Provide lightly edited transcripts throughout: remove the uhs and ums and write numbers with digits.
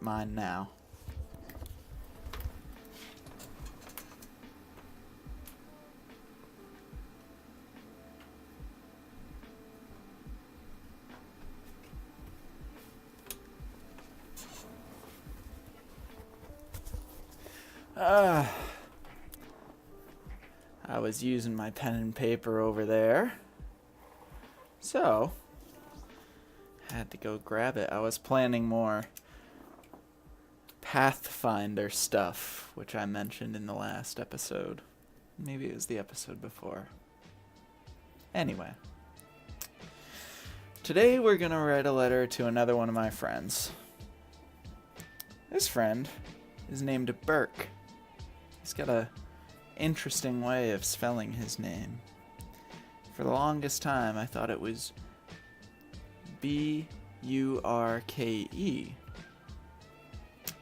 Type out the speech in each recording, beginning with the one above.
mine now. I was using my pen and paper over there, so had to go grab it. I was planning more Pathfinder stuff, which I mentioned in the last episode. Maybe it was the episode before. Anyway, today we're gonna write a letter to another one of my friends. This friend is named Birk. He's got a interesting way of spelling his name. For the longest time, I thought it was B-U-R-K-E.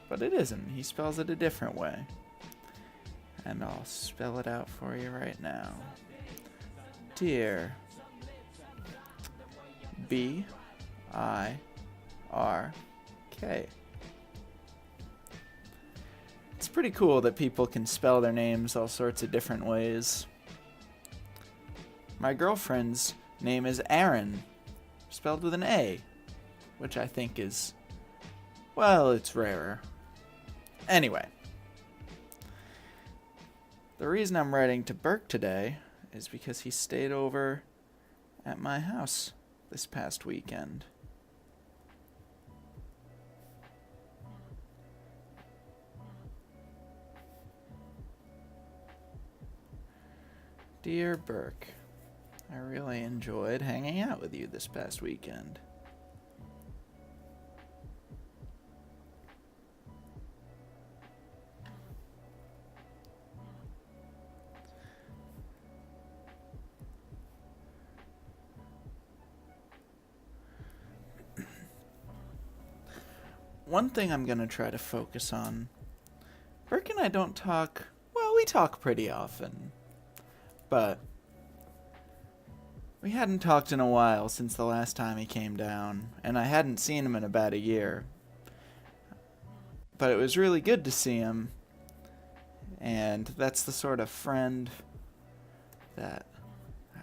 But it isn't. He spells it a different way. And I'll spell it out for you right now. Dear. B-I-R-K. It's pretty cool that people can spell their names all sorts of different ways. My girlfriend's name is Aaron, spelled with an A, which I think is, well, it's rarer. Anyway, the reason I'm writing to Birk today is because he stayed over at my house this past weekend. Dear Birk, I really enjoyed hanging out with you this past weekend. One thing I'm going to try to focus on, Birk and I don't talk, well, we talk pretty often. But we hadn't talked in a while since the last time he came down, and I hadn't seen him in about a year. But it was really good to see him, and that's the sort of friend that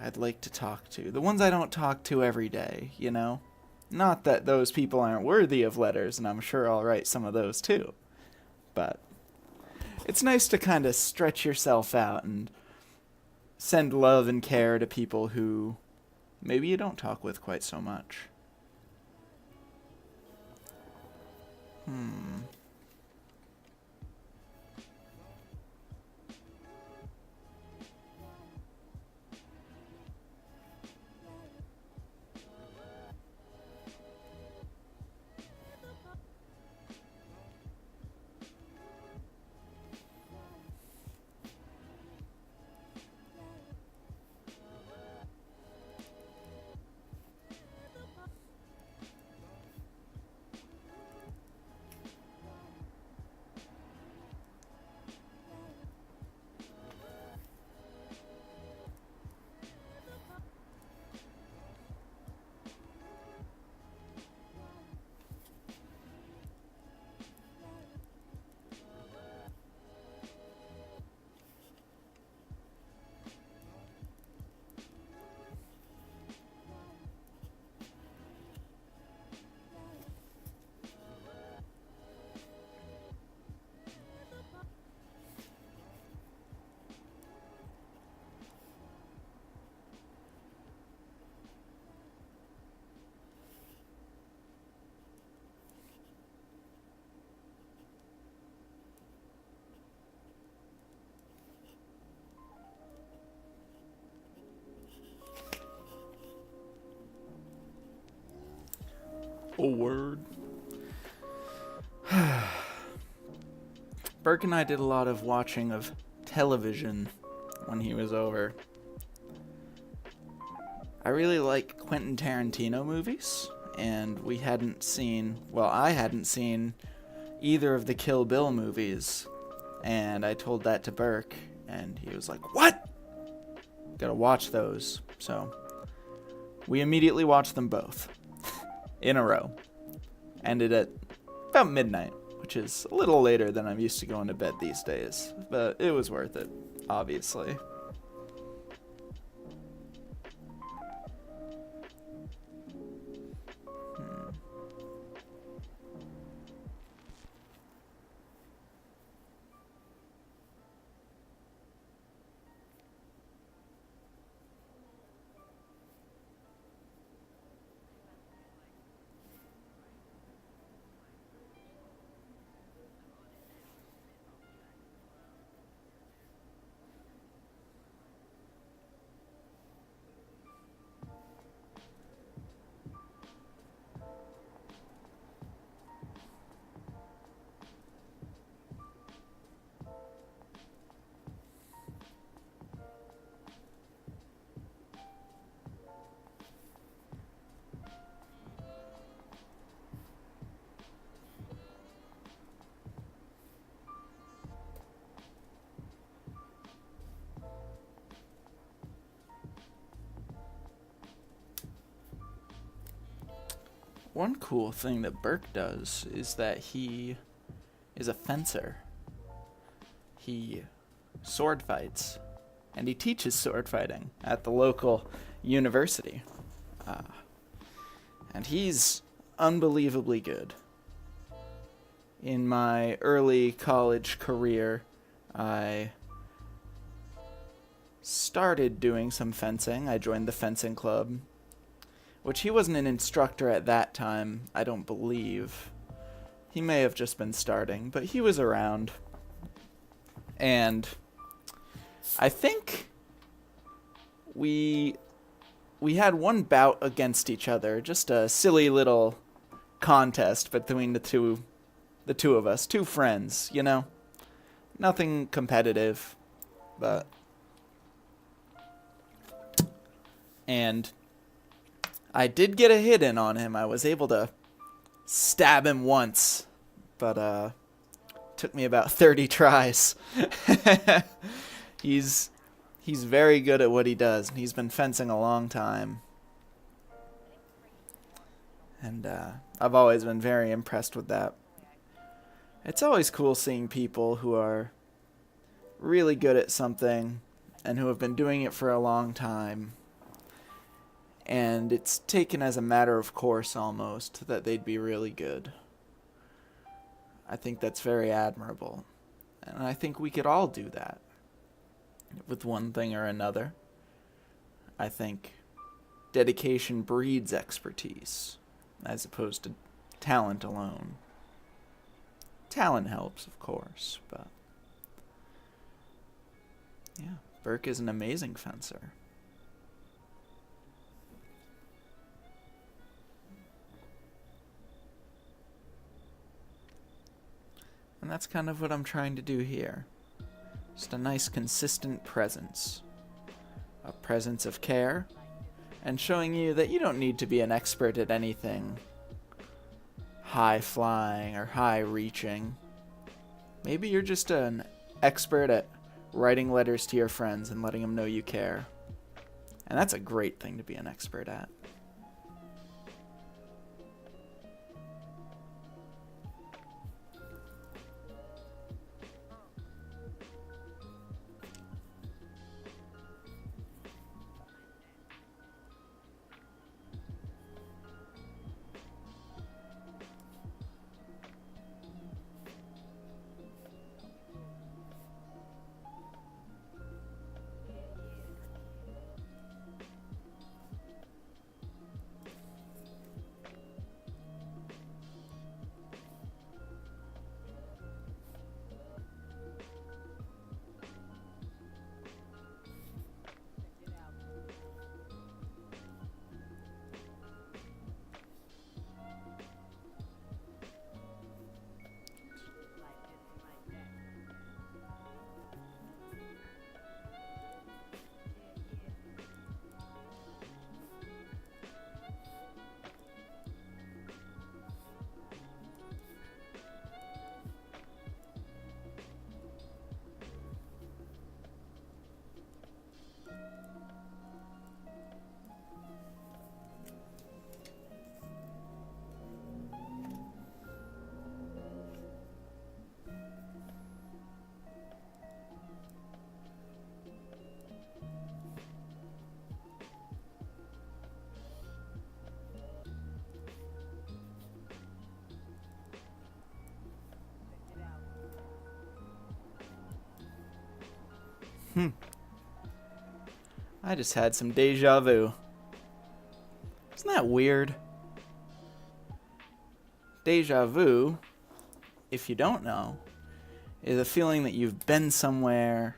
I'd like to talk to. The ones I don't talk to every day, you know? Not that those people aren't worthy of letters, and I'm sure I'll write some of those too. But it's nice to kind of stretch yourself out and send love and care to people who maybe you don't talk with quite so much. Oh, word. Birk and I did a lot of watching of television when he was over. I really like Quentin Tarantino movies, and we hadn't seen, well, I hadn't seen either of the Kill Bill movies, and I told that to Birk, and he was like, "What? Gotta watch those." So we immediately watched them both in a row. Ended at about midnight. which is a little later than I'm used to going to bed these days, but it was worth it, obviously. One cool thing that Birk does is that he is a fencer. He sword fights, and he teaches sword fighting at the local university. And he's unbelievably good. In my early college career, I started doing some fencing. I joined the fencing club, which he wasn't an instructor at that time, I don't believe. He may have just been starting, but he was around. And I think we had one bout against each other, just a silly little contest between the two of us, two friends, you know? Nothing competitive, but... And I did get a hit in on him. I was able to stab him once, but took me about 30 tries. He's very good at what he does, and he's been fencing a long time. And I've always been very impressed with that. It's always cool seeing people who are really good at something and who have been doing it for a long time. And it's taken as a matter of course almost that they'd be really good. I think that's very admirable. And I think we could all do that with one thing or another. I think dedication breeds expertise as opposed to talent alone. Talent helps, of course, but yeah, Birk is an amazing fencer. And that's kind of what I'm trying to do here. Just a nice consistent presence. A presence of care, and showing you that you don't need to be an expert at anything high-flying or high-reaching. Maybe you're just an expert at writing letters to your friends and letting them know you care. And that's a great thing to be an expert at. I just had some deja vu. Isn't that weird? Deja vu, if you don't know, is a feeling that you've been somewhere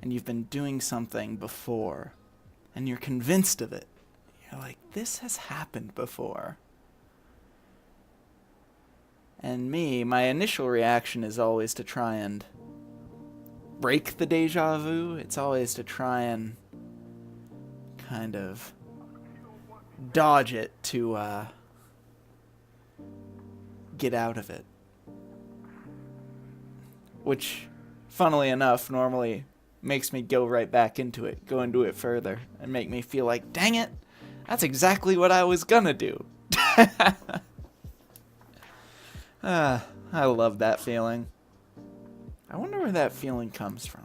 and you've been doing something before, and you're convinced of it. You're like, this has happened before. And my initial reaction is always to try and break the deja vu. It's always to try and kind of dodge it to get out of it. Which, funnily enough, normally makes me go right back into it, go into it further, and make me feel like, dang it, that's exactly what I was gonna do. I love that feeling. I wonder where that feeling comes from.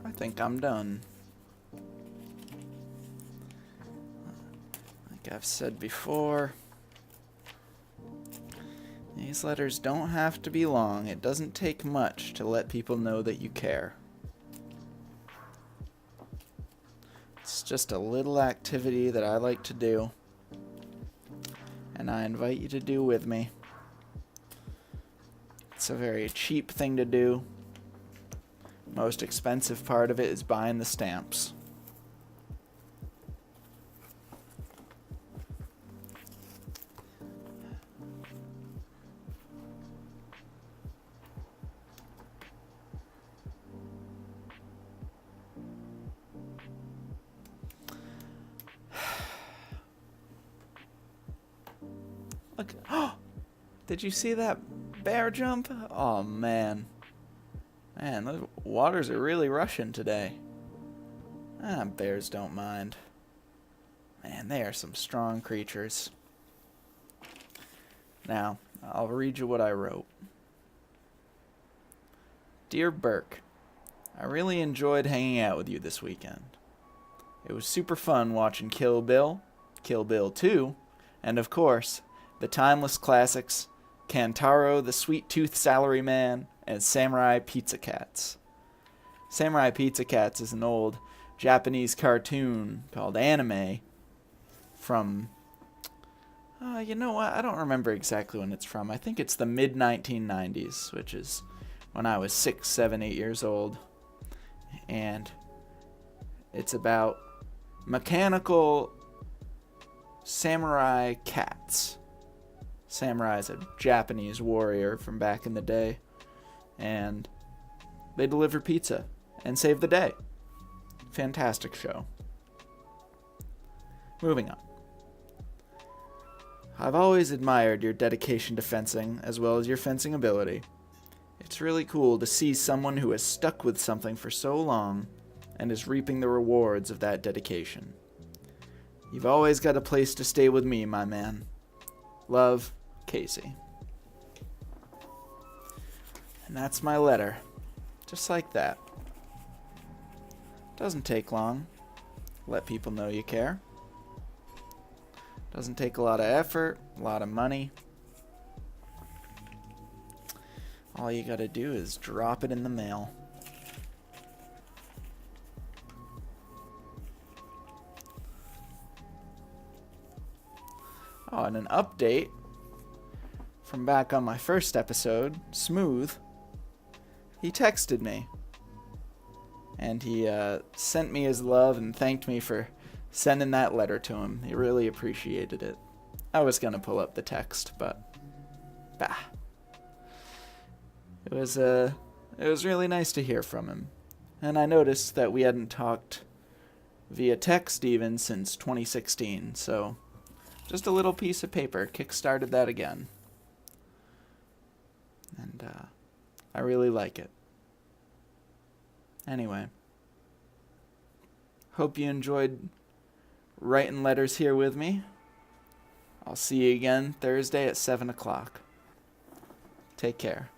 I think I'm done. Like I've said before, these letters don't have to be long. It doesn't take much to let people know that you care. It's just a little activity that I like to do, and I invite you to do with me. It's a very cheap thing to do. Most expensive part of it is buying the stamps. Look. Oh! Did you see that bear jump? Oh, man. Man, those waters are really rushing today. Bears don't mind. Man, they are some strong creatures. Now, I'll read you what I wrote. Dear Birk, I really enjoyed hanging out with you this weekend. It was super fun watching Kill Bill, Kill Bill 2, and of course, the timeless classics, Kantaro the Sweet Tooth Salaryman, and Samurai Pizza Cats. Samurai Pizza Cats is an old Japanese cartoon called anime from, you know what, I don't remember exactly when it's from. I think it's the mid-1990s, which is when I was 6, 7, 8 years old. And it's about mechanical samurai cats. Samurai is a Japanese warrior from back in the day. And they deliver pizza and save the day. Fantastic show. Moving on. I've always admired your dedication to fencing, as well as your fencing ability. It's really cool to see someone who has stuck with something for so long and is reaping the rewards of that dedication. You've always got a place to stay with me, my man. Love, Casey. And that's my letter. Just like that. Doesn't take long. Let people know you care. Doesn't take a lot of effort, a lot of money. All you gotta do is drop it in the mail. Oh, and an update from back on my first episode, Smooth. He texted me. And he sent me his love and thanked me for sending that letter to him. He really appreciated it. I was going to pull up the text, but bah. It was really nice to hear from him. And I noticed that we hadn't talked via text even since 2016, so just a little piece of paper kickstarted that again. And I really like it. Anyway, Hope you enjoyed writing letters here with me. I'll see you again Thursday at 7 o'clock. Take care.